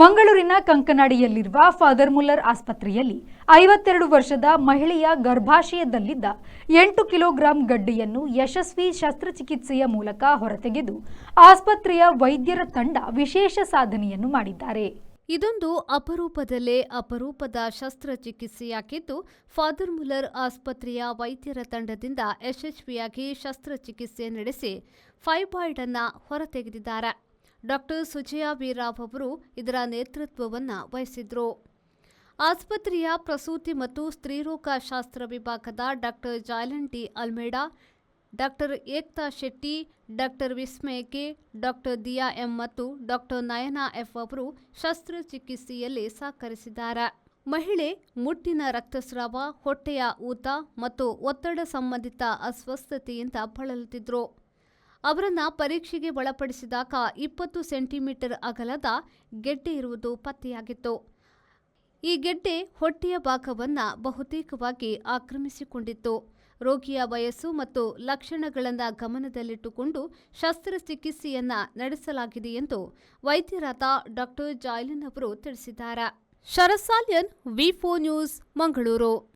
ಮಂಗಳೂರಿನ ಕಂಕನಾಡಿಯಲ್ಲಿರುವ father Muller ಆಸ್ಪತ್ರೆಯಲ್ಲಿ 52 ವರ್ಷದ ಮಹಿಳೆಯ ಗರ್ಭಾಶಯದಲ್ಲಿದ್ದ 8 ಕಿಲೋಗ್ರಾಂ ಗಡ್ಡೆಯನ್ನು ಯಶಸ್ವಿ ಶಸ್ತ್ರಚಿಕಿತ್ಸೆಯ ಮೂಲಕ ಹೊರತೆಗೆದು ಆಸ್ಪತ್ರೆಯ ವೈದ್ಯರ ತಂಡ ವಿಶೇಷ ಸಾಧನೆಯನ್ನು ಮಾಡಿದ್ದಾರೆ. ಇದೊಂದು ಅಪರೂಪದಲ್ಲೇ ಅಪರೂಪದ ಶಸ್ತ್ರಚಿಕಿತ್ಸೆಯಾಗಿದ್ದು, ಫಾದರ್ ಮುಲ್ಲರ್ ಆಸ್ಪತ್ರೆಯ ವೈದ್ಯರ ತಂಡದಿಂದ ಯಶಸ್ವಿಯಾಗಿ ಶಸ್ತ್ರಚಿಕಿತ್ಸೆ ನಡೆಸಿ ಫೈಬಾಯ್ಡ್ ಅನ್ನು ಹೊರತೆಗೆದಿದ್ದಾರೆ. ಡಾಕ್ಟರ್ ಸುಜಯಾ ವಿ ರಾವ್ ಅವರು ಇದರ ನೇತೃತ್ವವನ್ನು ವಹಿಸಿದ್ರು. ಆಸ್ಪತ್ರೆಯ ಪ್ರಸೂತಿ ಮತ್ತು ಸ್ತ್ರೀರೋಗ ಶಾಸ್ತ್ರ ವಿಭಾಗದ doctor Joylan D Almeida, doctor Ekta Shetty, doctor Vismaya K, doctor Diya M ಮತ್ತು ಡಾಕ್ಟರ್ ನಯನಾ ಎಫ್ ಅವರು ಶಸ್ತ್ರಚಿಕಿತ್ಸೆಯಲ್ಲಿ ಸಹಕರಿಸಿದ್ದಾರೆ. ಮಹಿಳೆ ಮುಟ್ಟಿನ ರಕ್ತಸ್ರಾವ, ಹೊಟ್ಟೆಯ ಊತ ಮತ್ತು ಒತ್ತಡ ಸಂಬಂಧಿತ ಅಸ್ವಸ್ಥತೆಯಿಂದ ಬಳಲುತ್ತಿದ್ದರು. ಅವರನ್ನ ಪರೀಕ್ಷೆಗೆ ಒಳಪಡಿಸಿದಾಗ 20 ಸೆಂಟಿಮೀಟರ್ ಅಗಲದ ಗೆಡ್ಡೆ ಇರುವುದು ಪತ್ತೆಯಾಗಿತ್ತು. ಈ ಗೆಡ್ಡೆ ಹೊಟ್ಟೆಯ ಭಾಗವನ್ನು ಬಹುತೇಕವಾಗಿ ಆಕ್ರಮಿಸಿಕೊಂಡಿತ್ತು. ರೋಗಿಯ ವಯಸ್ಸು ಮತ್ತು ಲಕ್ಷಣಗಳನ್ನು ಗಮನದಲ್ಲಿಟ್ಟುಕೊಂಡು ಶಸ್ತ್ರಚಿಕಿತ್ಸೆಯನ್ನ ನಡೆಸಲಾಗಿದೆ ಎಂದು ವೈದ್ಯರಾದ ಡಾಕ್ಟರ್ ಜಾಯ್ಲನ್ ಅವರು ತಿಳಿಸಿದ್ದಾರೆ. ಶರಸಾಲ್ಯನ್, ವಿ4 ನ್ಯೂಸ್, ಮಂಗಳೂರು.